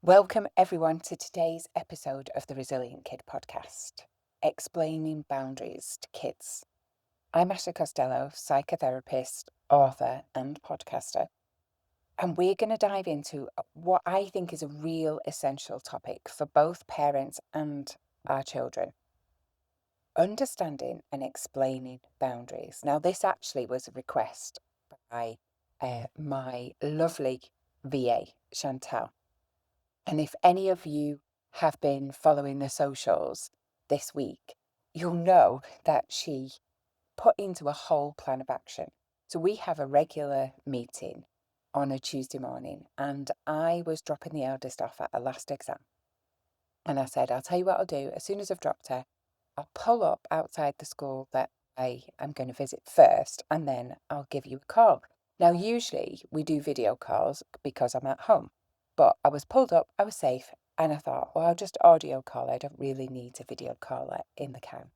Welcome, everyone, to today's episode of the Resilient Kid podcast, Explaining Boundaries to Kids. I'm Ashley Costello, psychotherapist, author, and podcaster, and we're going to dive into what I think is a real essential topic for both parents and our children: understanding and explaining boundaries. Now, this actually was a request by my lovely VA, Chantelle. And if any of you have been following the socials this week, you'll know that she put into a whole plan of action. So we have a regular meeting on a Tuesday morning, and I was dropping the eldest off at a last exam. And I said, I'll tell you what I'll do. As soon as I've dropped her, I'll pull up outside the school that I am going to visit first, and then I'll give you a call. Now, usually we do video calls because I'm at home, but I was pulled up, I was safe, and I thought, well, I'll just audio call. I don't really need to video call it in the cam.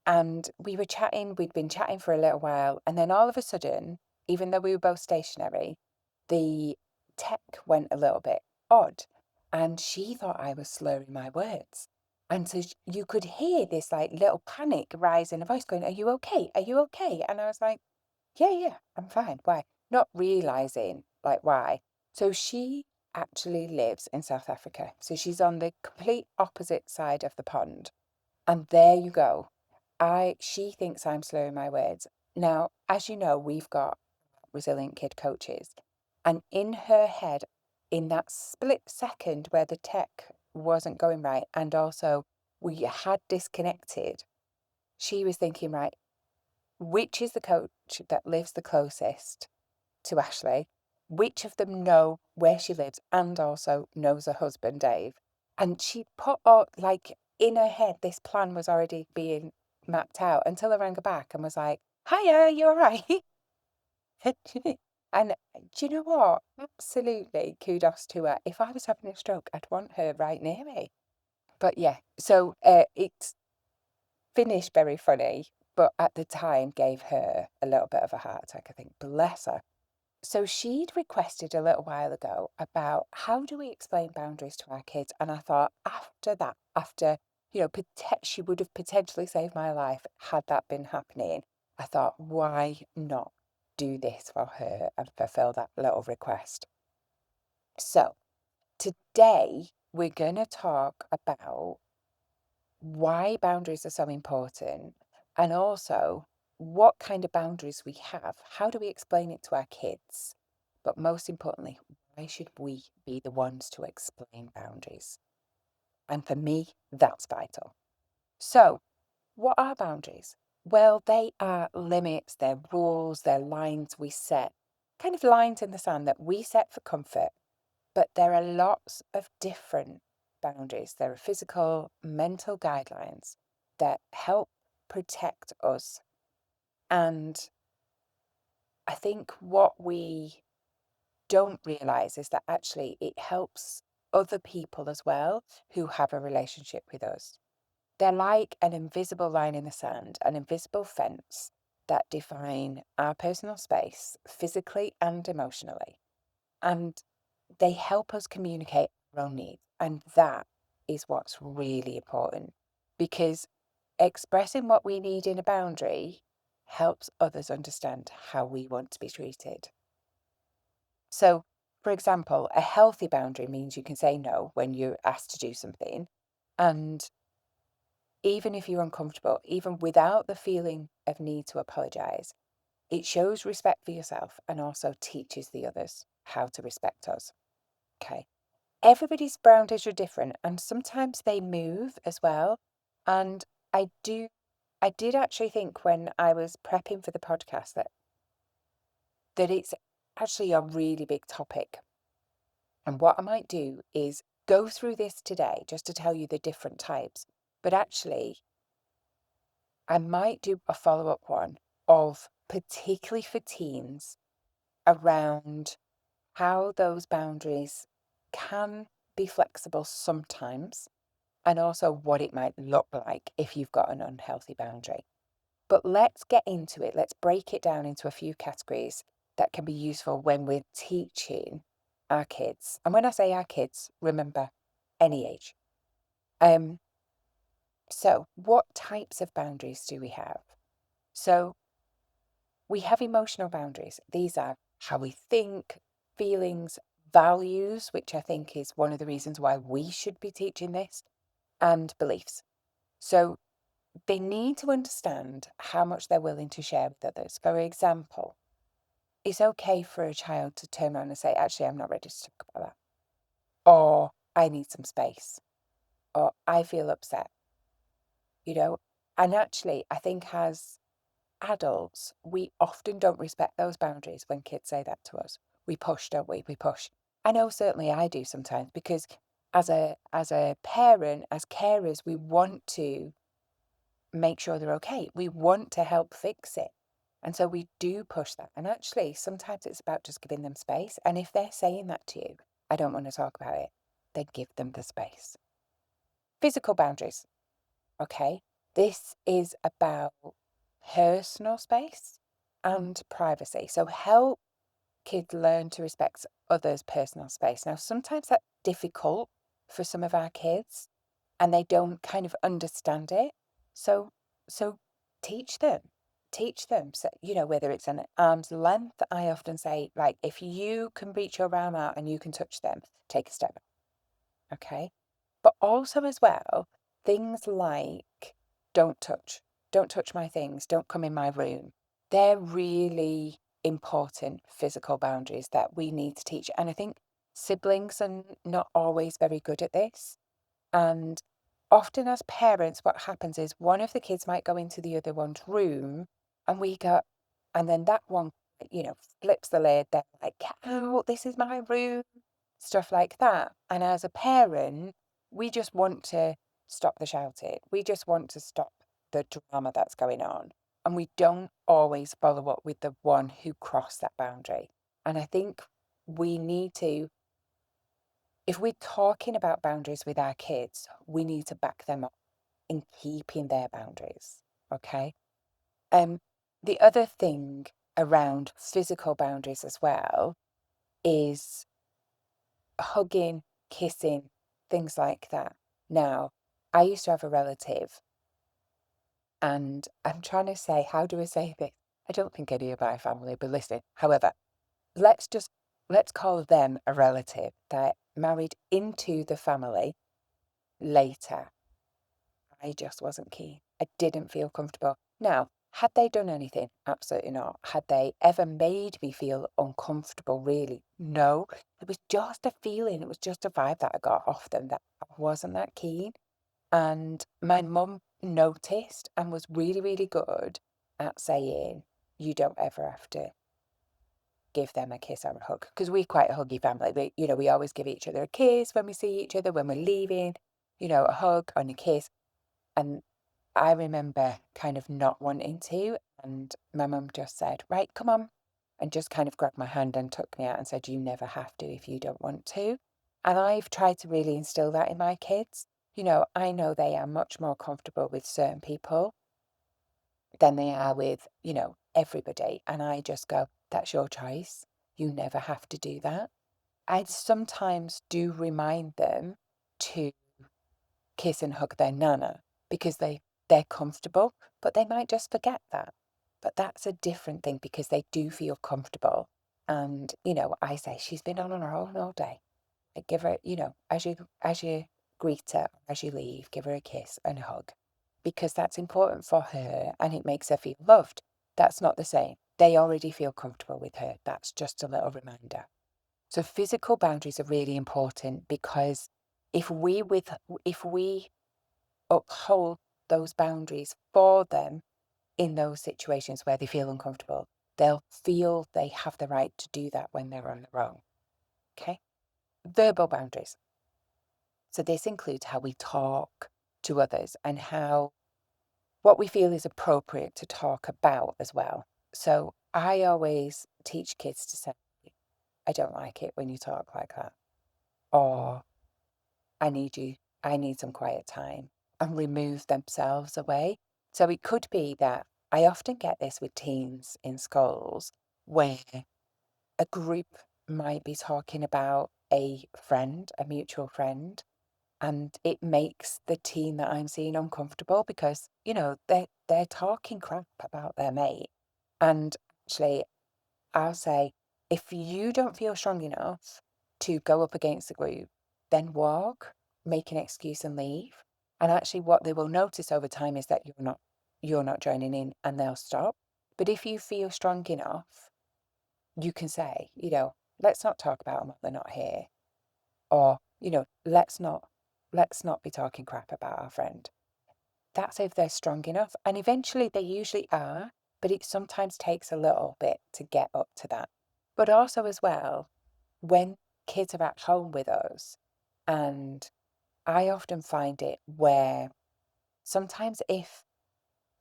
And we were chatting, we'd been chatting for a little while, and then all of a sudden, even though we were both stationary, the tech went a little bit odd, and she thought I was slurring my words. And so you could hear this like little panic rise in her voice going, "Are you okay? Are you okay?" And I was like, yeah, I'm fine. Why? Not realizing like why. So she actually lives in South Africa. So she's on the complete opposite side of the pond. And there you go. She thinks I'm slurring my words. Now, as you know, we've got Resilient Kid coaches. And in her head, in that split second where the tech wasn't going right, and also we had disconnected, she was thinking, right, which is the coach that lives the closest to Ashley? Which of them know where she lives and also knows her husband, Dave? And she put out, like, in her head, this plan was already being mapped out until I rang her back and was like, "Hiya, you all right?" And do you know what? Absolutely kudos to her. If I was having a stroke, I'd want her right near me. But yeah, so it's finished very funny, but at the time gave her a little bit of a heart attack, I think. Bless her. So she'd requested a little while ago about how do we explain boundaries to our kids? And I thought after that, she would have potentially saved my life had that been happening. I thought, why not do this for her and fulfill that little request? So today we're going to talk about why boundaries are so important, and also what kind of boundaries we have. How do we explain it to our kids? But most importantly, why should we be the ones to explain boundaries? And for me, that's vital. So, what are boundaries? Well, they are limits, they're rules, they're lines we set, kind of lines in the sand that we set for comfort. But there are lots of different boundaries. There are physical, mental guidelines that help protect us. And I think what we don't realize is that actually it helps other people as well who have a relationship with us. They're like an invisible line in the sand, an invisible fence that define our personal space physically and emotionally. And they help us communicate our own needs. And that is what's really important, because expressing what we need in a boundary helps others understand how we want to be treated. So, for example, a healthy boundary means you can say no when you're asked to do something. And even if you're uncomfortable, even without the feeling of need to apologize, it shows respect for yourself and also teaches the others how to respect us. Okay. Everybody's boundaries are different, and sometimes they move as well. And I did actually think when I was prepping for the podcast that it's actually a really big topic. And what I might do is go through this today just to tell you the different types. But actually, I might do a follow-up one of particularly for teens around how those boundaries can be flexible sometimes, and also what it might look like if you've got an unhealthy boundary. But let's get into it. Let's break it down into a few categories that can be useful when we're teaching our kids, and when I say our kids, remember, any age. Um, so what types of boundaries do we have? So we have emotional boundaries. These are how we think, feelings, values, which I think is one of the reasons why we should be teaching this, and beliefs. So they need to understand how much they're willing to share with others. For example, it's okay for a child to turn around and say, actually, I'm not ready to talk about that. Or I need some space. Or I feel upset, you know? And actually, I think as adults, we often don't respect those boundaries when kids say that to us. We push, don't we? We push. I know certainly I do sometimes because as a parent, as carers, we want to make sure they're okay. We want to help fix it. And so we do push that. And actually, sometimes it's about just giving them space. And if they're saying that to you, I don't want to talk about it, then give them the space. Physical boundaries. Okay. This is about personal space and privacy. So help kids learn to respect others' personal space. Now, sometimes that's difficult for some of our kids and they don't kind of understand it. So so teach them. Teach them. So, whether it's an arm's length, I often say, like, if you can reach your arm out and you can touch them, take a step. Okay. But also as well, things like don't touch, don't touch my things, don't come in my room. They're really important physical boundaries that we need to teach. And I think siblings are not always very good at this. And often as parents, what happens is one of the kids might go into the other one's room and we go, and then that one, flips the lid. They're like, get out, this is my room, stuff like that. And as a parent, we just want to stop the shouting. We just want to stop the drama that's going on. And we don't always follow up with the one who crossed that boundary. And I think we need to, if we're talking about boundaries with our kids, we need to back them up in keeping their boundaries. Okay. The other thing around physical boundaries as well is hugging, kissing, things like that. Now, I used to have a relative, and I'm trying to say, how do I say this? I don't think any of my family, but listen, however, let's just let's call them a relative that married into the family later. I just wasn't keen. I didn't feel comfortable. Now, had they done anything? Absolutely not. Had they ever made me feel uncomfortable? Really? No. It was just a feeling. It was just a vibe that I got off them that I wasn't that keen. And my mum noticed and was really, really good at saying, you don't ever have to give them a kiss or a hug. Because we're quite a huggy family. We always give each other a kiss when we see each other, when we're leaving, a hug and a kiss. And I remember kind of not wanting to, and my mum just said, right, come on, and just kind of grabbed my hand and took me out and said, you never have to if you don't want to. And I've tried to really instill that in my kids. I know they are much more comfortable with certain people than they are with, everybody. And I just go, that's your choice. You never have to do that. I sometimes do remind them to kiss and hug their nana because they're comfortable, but they might just forget that. But that's a different thing because they do feel comfortable. And, I say she's been on her own all day. I give her, as you greet her, as you leave, give her a kiss and a hug because that's important for her and it makes her feel loved. That's not the same. They already feel comfortable with her. That's just a little reminder. So physical boundaries are really important because if we uphold those boundaries for them in those situations where they feel uncomfortable, they'll feel they have the right to do that when they're on their own. Okay? Verbal boundaries. So this includes how we talk to others and what we feel is appropriate to talk about as well. So I always teach kids to say, I don't like it when you talk like that. Or I need some quiet time, and remove themselves away. So it could be that I often get this with teens in schools where a group might be talking about a friend, a mutual friend, and it makes the teen that I'm seeing uncomfortable because, they're talking crap about their mate. And actually, I'll say, if you don't feel strong enough to go up against the group, then walk, make an excuse and leave. And actually what they will notice over time is that you're not joining in and they'll stop. But if you feel strong enough, you can say, let's not talk about them when they're not here. Or, let's not be talking crap about our friend. That's if they're strong enough. And eventually they usually are, but it sometimes takes a little bit to get up to that. But also as well, when kids are at home with us, and I often find it where sometimes if,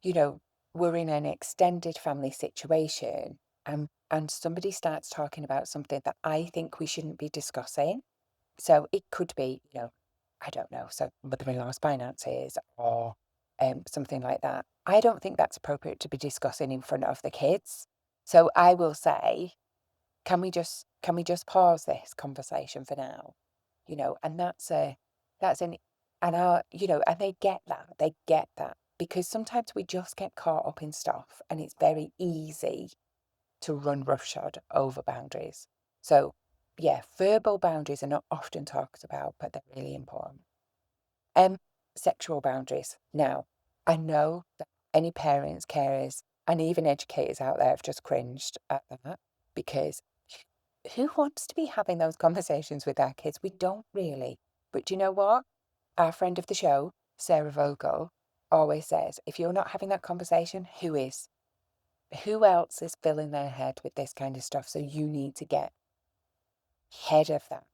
you know, we're in an extended family situation and somebody starts talking about something that I think we shouldn't be discussing. So it could be, I don't know, so mother-in-law's finances or something like that. I don't think that's appropriate to be discussing in front of the kids. So I will say, can we just pause this conversation for now? And that's an and and they get that because sometimes we just get caught up in stuff and it's very easy to run roughshod over boundaries. So, yeah, verbal boundaries are not often talked about, but they're really important. Um, Sexual boundaries. Now, I know that any parents, carers, and even educators out there have just cringed at that because who wants to be having those conversations with our kids? We don't really. But do you know what? Our friend of the show, Sarah Vogel, always says, if you're not having that conversation, who is? Who else is filling their head with this kind of stuff? So you need to get ahead of that.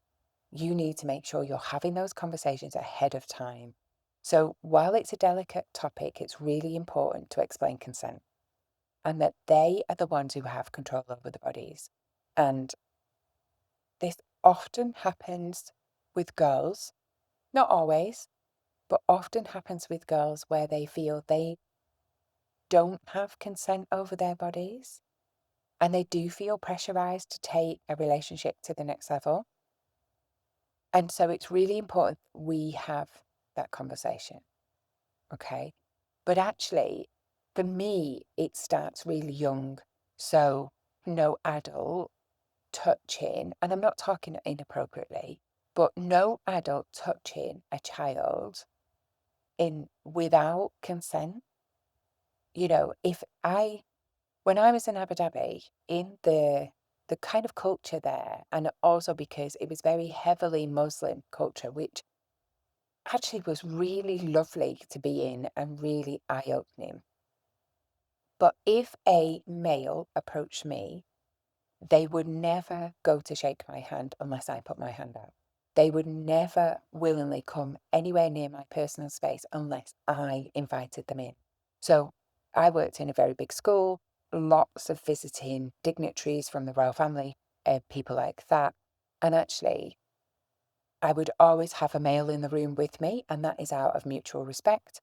You need to make sure you're having those conversations ahead of time. So while it's a delicate topic, it's really important to explain consent and that they are the ones who have control over the bodies. And this often happens with girls, not always, but often happens with girls where they feel they don't have consent over their bodies and they do feel pressurized to take a relationship to the next level. And so it's really important we have that conversation. Okay. But actually, for me, it starts really young. So no adult touching, and I'm not talking inappropriately, but no adult touching a child in without consent. If when I was in Abu Dhabi, in the kind of culture there, and also because it was very heavily Muslim culture, which actually was really lovely to be in and really eye-opening. But if a male approached me, they would never go to shake my hand unless I put my hand out. They would never willingly come anywhere near my personal space unless I invited them in. So I worked in a very big school, lots of visiting dignitaries from the royal family, people like that. And actually, I would always have a male in the room with me, and that is out of mutual respect.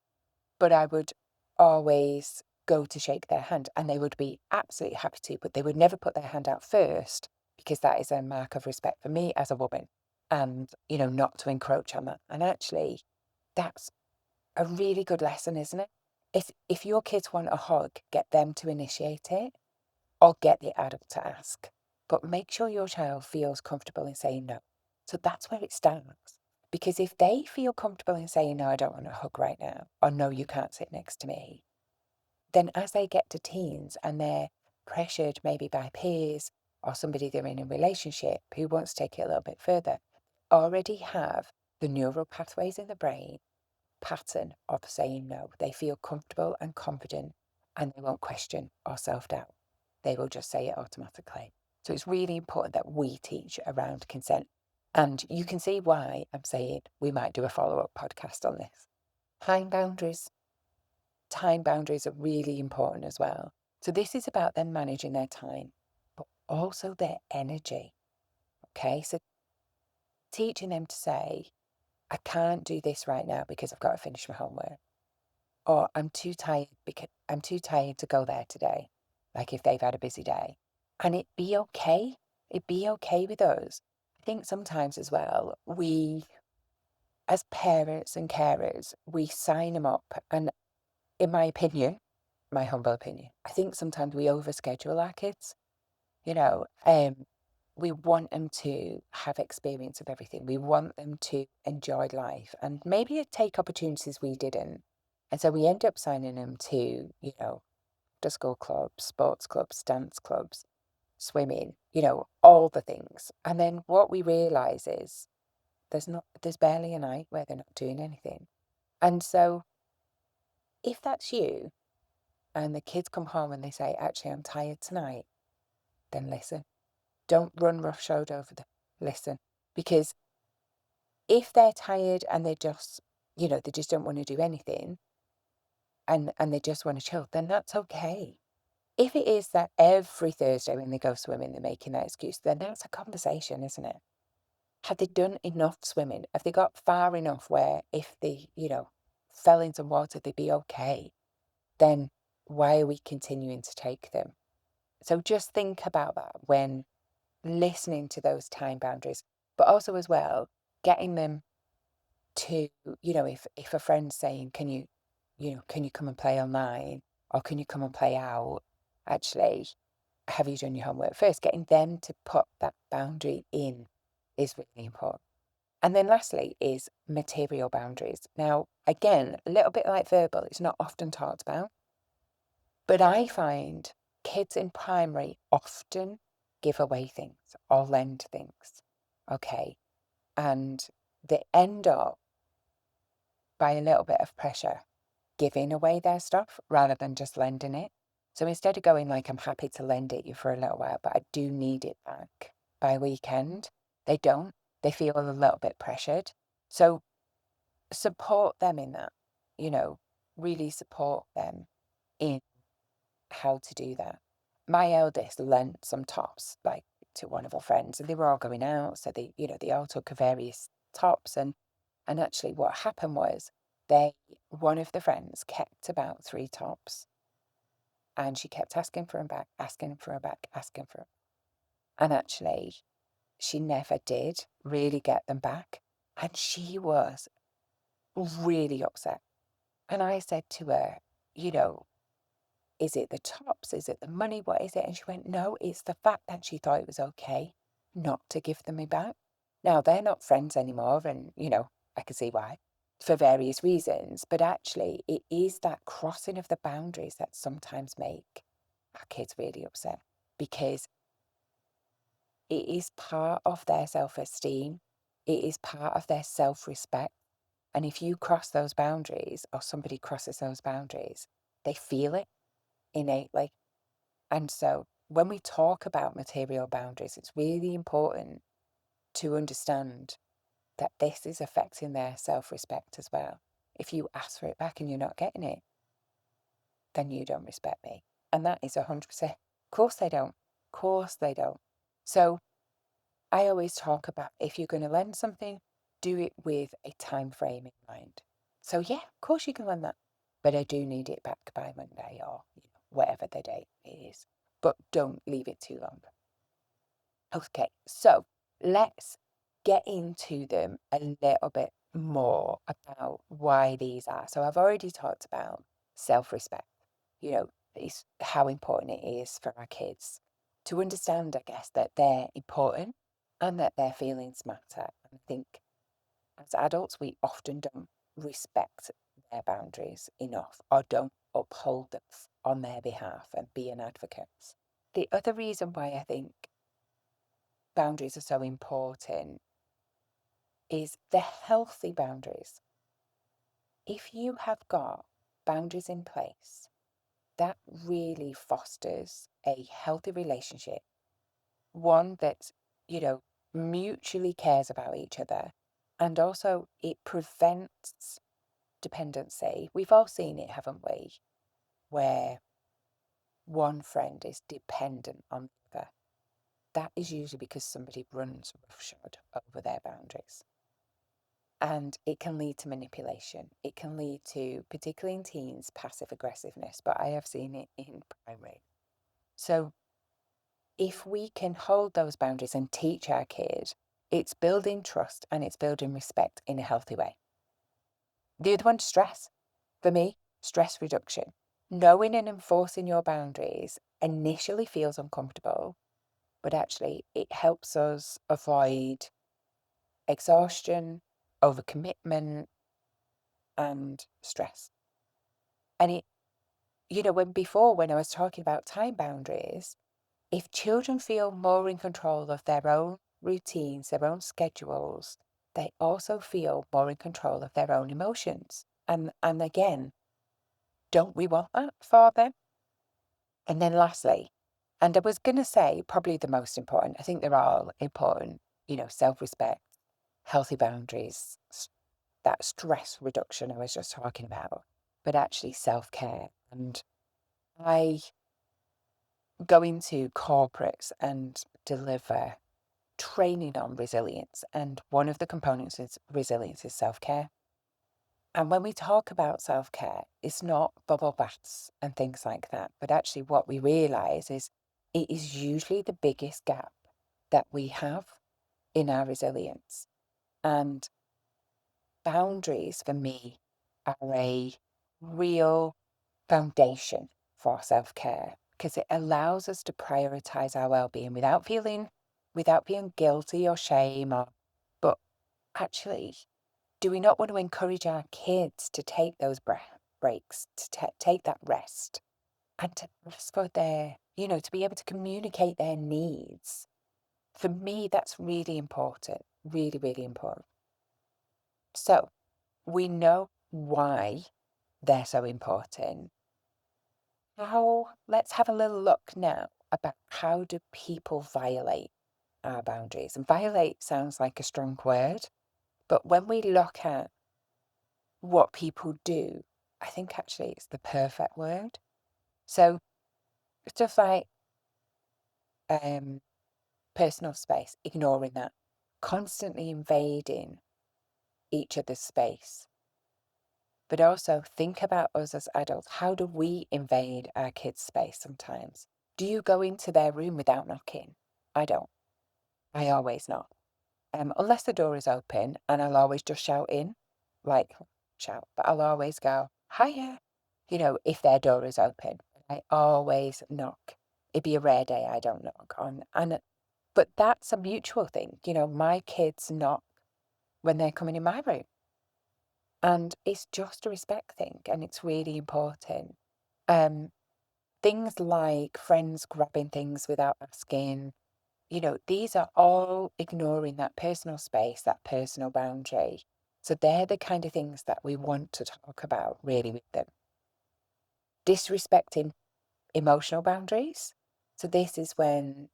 But I would always go to shake their hand, and they would be absolutely happy to, but they would never put their hand out first because that is a mark of respect for me as a woman and, not to encroach on that. And actually, that's a really good lesson, isn't it? If your kids want a hug, get them to initiate it or get the adult to ask. But make sure your child feels comfortable in saying no. So that's where it starts. Because if they feel comfortable in saying, no, I don't want a hug right now, or no, you can't sit next to me, then as they get to teens and they're pressured maybe by peers or somebody they're in a relationship who wants to take it a little bit further, already have the neural pathways in the brain pattern of saying no. They feel comfortable and confident and they won't question or self-doubt. They will just say it automatically. So it's really important that we teach around consent. And you can see why I'm saying we might do a follow-up podcast on this. Time boundaries. Time boundaries are really important as well. So this is about them managing their time, but also their energy. Okay, so teaching them to say, I can't do this right now because I've got to finish my homework. Or I'm too tired because I'm too tired to go there today. Like if they've had a busy day. And it be okay. It'd be okay with us. I think sometimes as well, we, as parents and carers, we sign them up. And in my opinion, my humble opinion, I think sometimes we overschedule our kids. You know, we want them to have experience of everything. We want them to enjoy life and maybe take opportunities we didn't. And so we end up signing them to, after school clubs, sports clubs, dance clubs, swimming, all the things. And then what we realize is there's barely a night where they're not doing anything. And so if that's you and the kids come home and they say, actually, I'm tired tonight, then listen. Don't run roughshod over them. Listen. Because if they're tired and they just, they just don't want to do anything and they just want to chill, then that's okay. If it is that every Thursday when they go swimming, they're making that excuse, then that's a conversation, isn't it? Have they done enough swimming? Have they got far enough where if they, fell into water, they'd be okay? Then why are we continuing to take them? So just think about that when listening to those time boundaries, but also as well, getting them to, if a friend's saying, can you come and play online or can you come and play out? Actually, have you done your homework first? Getting them to put that boundary in is really important. And then lastly is material boundaries. Now, again, a little bit like verbal, it's not often talked about, but I find kids in primary often give away things or lend things. Okay. And they end up by a little bit of pressure giving away their stuff rather than just lending it. So instead of going like, I'm happy to lend it you for a little while, but I do need it back by weekend, they don't. They feel a little bit pressured. So support them in that, really support them in how to do that. My eldest lent some tops like to one of her friends and they were all going out. So they all took various tops and actually what happened was one of the friends kept about 3 tops and she kept asking for them back, asking for them back, asking for them. And actually she never did really get them back. And she was really upset. And I said to her, you know, is it the tops? Is it the money? What is it? And she went, no, it's the fact that she thought it was okay not to give them back. Now, they're not friends anymore. And, I can see why for various reasons. But actually, it is that crossing of the boundaries that sometimes make our kids really upset because it is part of their self-esteem. It is part of their self-respect. And if you cross those boundaries or somebody crosses those boundaries, they feel it innately. And so when we talk about material boundaries, it's really important to understand that this is affecting their self-respect as well. If you ask for it back and you're not getting it, then you don't respect me. And that is 100%. Of course they don't. Of course they don't. So I always talk about if you're going to lend something, do it with a time frame in mind. So yeah, of course you can lend that, but I do need it back by Monday or whatever the date is. But don't leave it too long. Okay, so let's get into them a little bit more about why these are. So I've already talked about self-respect. It's how important it is for our kids to understand, I guess, that they're important and that their feelings matter. And I think as adults, we often don't respect their boundaries enough or don't uphold them on their behalf and be an advocate. The other reason why I think boundaries are so important is the healthy boundaries. If you have got boundaries in place, that really fosters a healthy relationship, one that, mutually cares about each other. And also it prevents dependency. We've all seen it, haven't we? Where one friend is dependent on the other. That is usually because somebody runs roughshod over their boundaries. And it can lead to manipulation. It can lead to, particularly in teens, passive aggressiveness, but I have seen it in primary. So if we can hold those boundaries and teach our kid, it's building trust and it's building respect in a healthy way. The other one's stress. For me, stress reduction. Knowing and enforcing your boundaries initially feels uncomfortable, but actually it helps us avoid exhaustion, overcommitment, and stress. And it, when I was talking about time boundaries, if children feel more in control of their own routines, their own schedules, they also feel more in control of their own emotions. And again, don't we want that for them? And then lastly, and I was going to say probably the most important, I think they're all important, self-respect, healthy boundaries, that stress reduction I was just talking about, but actually self-care. And I go into corporates and deliver training on resilience. And one of the components is resilience is self-care. And when we talk about self-care, it's not bubble baths and things like that. But actually what we realize is it is usually the biggest gap that we have in our resilience. And boundaries for me are a real foundation for self-care because it allows us to prioritize our well-being without feeling guilty or shame but actually, do we not want to encourage our kids to take those breaks, to take that rest, and to ask for to be able to communicate their needs? For me, that's really important, really, really important. So we know why they're so important. Let's have a little look now about how do people violate our boundaries. And violate sounds like a strong word, but when we look at what people do, I think actually it's the perfect word. So stuff like personal space, ignoring that, constantly invading each other's space. But also think about us as adults. How do we invade our kids' space sometimes? Do you go into their room without knocking? I don't. I always knock. Unless the door is open, and I'll always just shout in, like shout, but I'll always go, hiya, if their door is open. I always knock. It'd be a rare day I don't knock on. But that's a mutual thing. My kids knock when they're coming in my room. And it's just a respect thing, and it's really important. Things like friends grabbing things without asking, these are all ignoring that personal space, that personal boundary. So they're the kind of things that we want to talk about really with them. Disrespecting emotional boundaries. So this is when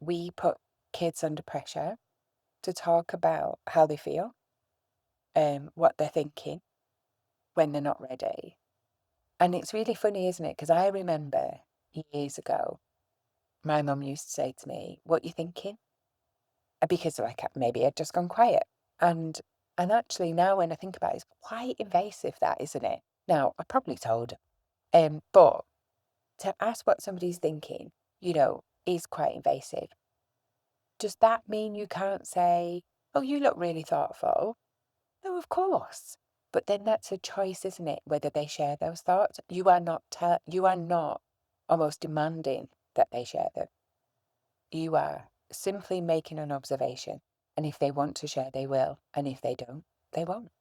we put kids under pressure to talk about how they feel, what they're thinking when they're not ready. And it's really funny, isn't it? Because I remember years ago, my mum used to say to me, "What you thinking?" Because maybe I'd just gone quiet. And actually now when I think about it, it's quite invasive that, isn't it? Now, I probably told her, but to ask what somebody's thinking, is quite invasive. Does that mean you can't say, "Oh, you look really thoughtful"? No, of course. But then that's a choice, isn't it? Whether they share those thoughts. You are not almost demanding that they share them. You are simply making an observation. And if they want to share, they will. And if they don't, they won't.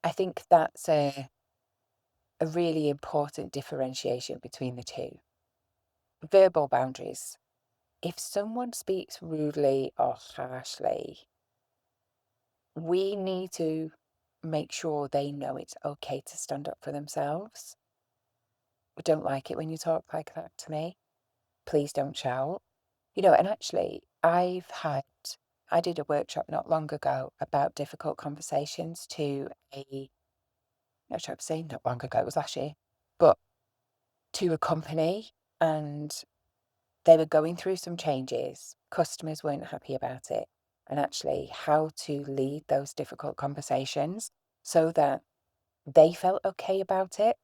I think that's a really important differentiation between the two. Verbal boundaries. If someone speaks rudely or harshly, we need to make sure they know it's okay to stand up for themselves. I don't like it when you talk like that to me. Please don't shout. And actually, I did a workshop not long ago about difficult conversations not sure I'm saying not long ago, it was last year, but to a company, and they were going through some changes. Customers weren't happy about it. And actually how to lead those difficult conversations so that they felt okay about it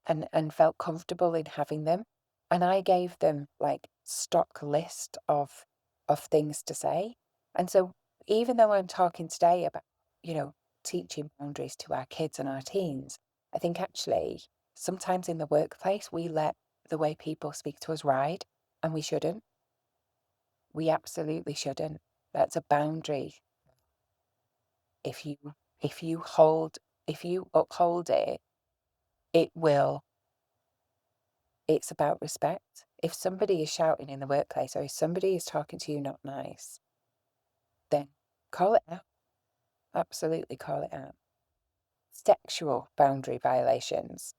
and felt comfortable in having them. And I gave them like stock list of things to say. And so even though I'm talking today about, teaching boundaries to our kids and our teens, I think actually sometimes in the workplace we let the way people speak to us ride, and we shouldn't. We absolutely shouldn't. That's a boundary. If you if you hold if you uphold it, it will it's about respect. If somebody is shouting in the workplace or if somebody is talking to you not nice, then call it out. Absolutely call it out. Sexual boundary violations.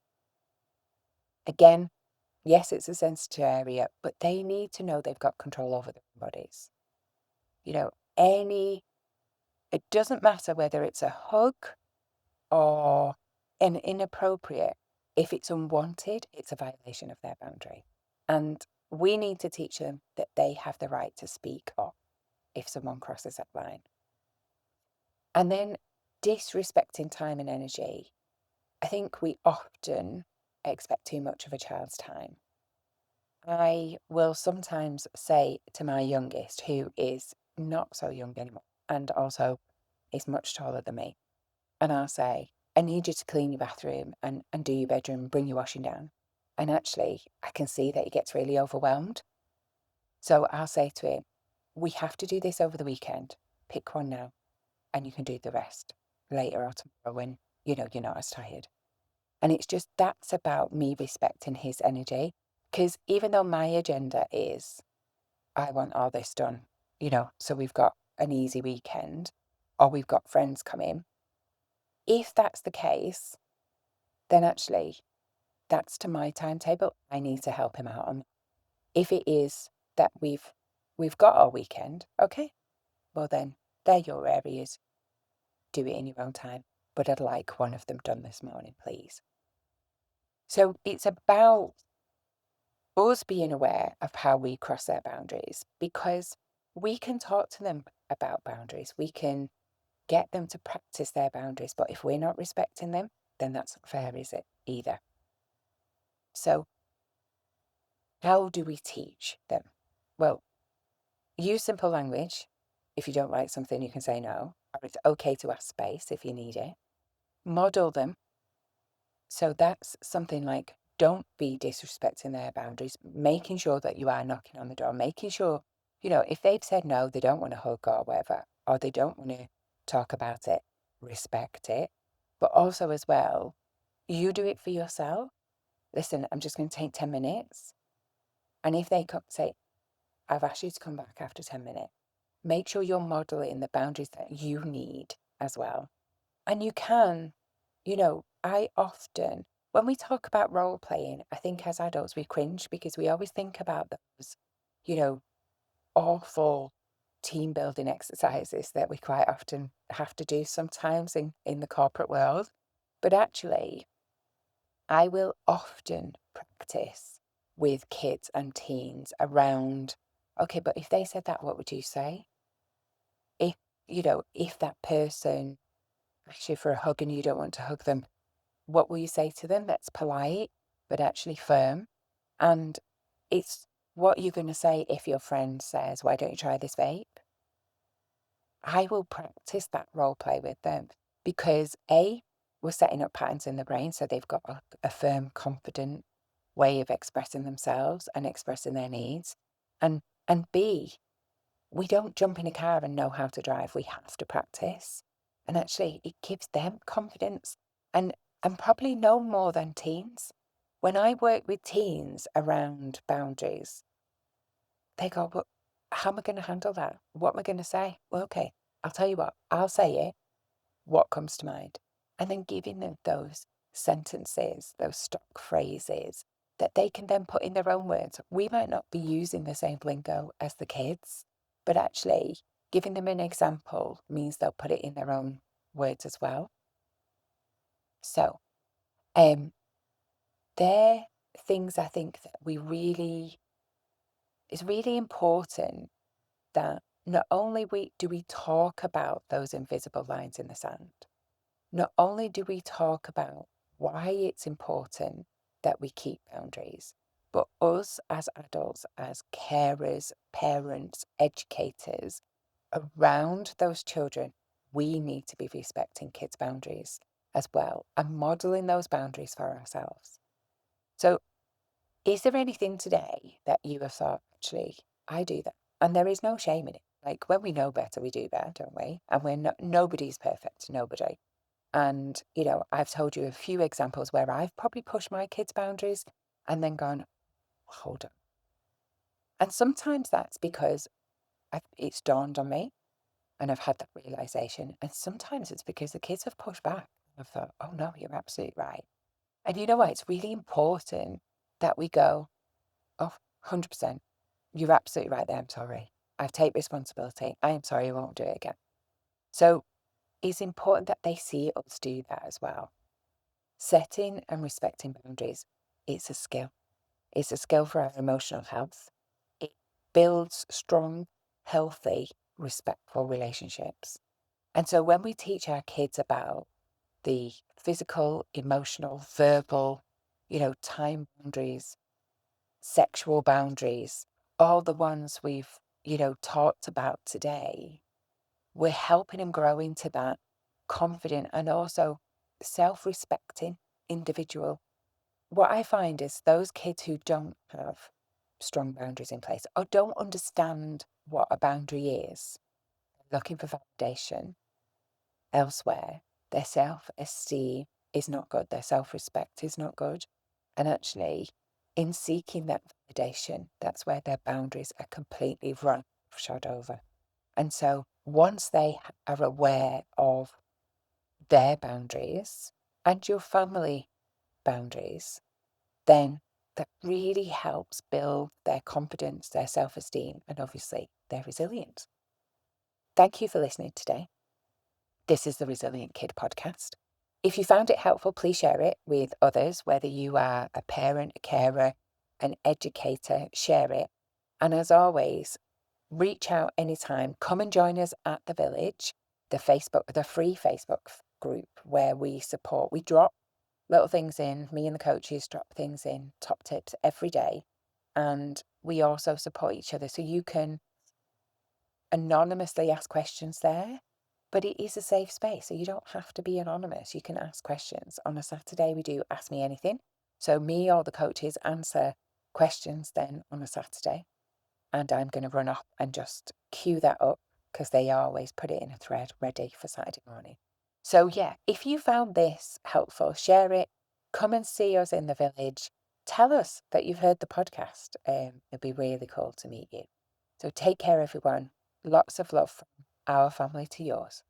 Again, yes, it's a sensitive area, but they need to know they've got control over their bodies. You know, it doesn't matter whether it's a hug or an inappropriate. If it's unwanted, it's a violation of their boundary. And we need to teach them that they have the right to speak up if someone crosses that line. And then disrespecting time and energy. I think we often expect too much of a child's time. I will sometimes say to my youngest, who is not so young anymore, and also is much taller than me, and I'll say, I need you to clean your bathroom and do your bedroom, bring your washing down. And actually, I can see that he gets really overwhelmed. So I'll say to him, we have to do this over the weekend. Pick one now, and you can do the rest later or tomorrow when, you're not as tired. And it's just, that's about me respecting his energy. Because even though my agenda is, I want all this done, so we've got an easy weekend or we've got friends coming. If that's the case, then actually that's to my timetable. I need to help him out on that. If it is that we've got our weekend, okay, well then they're your areas. Do it in your own time. But I'd like one of them done this morning, please. So it's about us being aware of how we cross their boundaries, because we can talk to them about boundaries. We can get them to practice their boundaries. But if we're not respecting them, then that's not fair, is it, either? So how do we teach them? Well, use simple language. If you don't like something, you can say no, or it's okay to ask space if you need it. Model them. So that's something like, don't be disrespecting their boundaries, making sure that you are knocking on the door, making sure, if they've said no, they don't want to hug or whatever, or they don't want to talk about it, respect it. But also as well, you do it for yourself. Listen, I'm just going to take 10 minutes. And if they say, I've asked you to come back after 10 minutes, make sure you're modeling the boundaries that you need as well. And you can, I often, when we talk about role playing, I think as adults we cringe because we always think about those, awful team building exercises that we quite often have to do sometimes in the corporate world. But actually, I will often practice with kids and teens around, okay, but if they said that, what would you say? If, if that person asks you for a hug and you don't want to hug them, what will you say to them that's polite, but actually firm? And it's what you're going to say if your friend says, why don't you try this vape? I will practice that role play with them because we're setting up patterns in the brain so they've got a firm, confident way of expressing themselves and expressing their needs. And B, we don't jump in a car and know how to drive. We have to practice. And actually, it gives them confidence and probably no more than teens. When I work with teens around boundaries, they go, but how am I going to handle that? What am I going to say? Well, okay, I'll tell you what, I'll say it, what comes to mind. And then giving them those sentences, those stock phrases that they can then put in their own words. We might not be using the same lingo as the kids, but actually giving them an example means they'll put it in their own words as well. So, they're things I think that it's really important that not only do we talk about those invisible lines in the sand, not only do we talk about why it's important that we keep boundaries. But us as adults, as carers, parents, educators around those children, we need to be respecting kids' boundaries as well and modeling those boundaries for ourselves. So, is there anything today that you have thought, actually, I do that? And there is no shame in it. Like when we know better, we do better, don't we? And nobody's perfect, nobody. And, I've told you a few examples where I've probably pushed my kids' boundaries and then gone, hold on. And sometimes that's because it's dawned on me and I've had that realization. And sometimes it's because the kids have pushed back. I've thought, oh no, you're absolutely right. And you know what? It's really important that we go, oh, 100%. You're absolutely right there. I'm sorry. I take responsibility. I am sorry. I won't do it again. So it's important that they see us do that as well. Setting and respecting boundaries, it's a skill. It's a skill for our emotional health. It builds strong, healthy, respectful relationships. And so when we teach our kids about the physical, emotional, verbal, time boundaries, sexual boundaries, all the ones we've, talked about today, we're helping them grow into that confident and also self-respecting individual. What I find is those kids who don't have strong boundaries in place or don't understand what a boundary is, looking for validation elsewhere, their self-esteem is not good, their self-respect is not good. And actually, in seeking that validation, that's where their boundaries are completely run shot over. And so once they are aware of their boundaries and your family boundaries, then that really helps build their confidence, their self-esteem, and obviously their resilience. Thank you for listening today. This is the Resilient Kid podcast. If you found it helpful, please share it with others, whether you are a parent, a carer, an educator, share it. And as always, reach out anytime. Come and join us at the Village, the free Facebook group where we drop little things in. Me and the coaches drop things in, top tips every day. And we also support each other. So you can anonymously ask questions there, but it is a safe space. So you don't have to be anonymous. You can ask questions. On a Saturday, we do Ask Me Anything. So me or the coaches answer questions then on a Saturday. And I'm going to run off and just queue that up because they always put it in a thread ready for Saturday morning. So yeah, if you found this helpful, share it. Come and see us in the Village. Tell us that you've heard the podcast. It'd be really cool to meet you. So take care, everyone. Lots of love from our family to yours.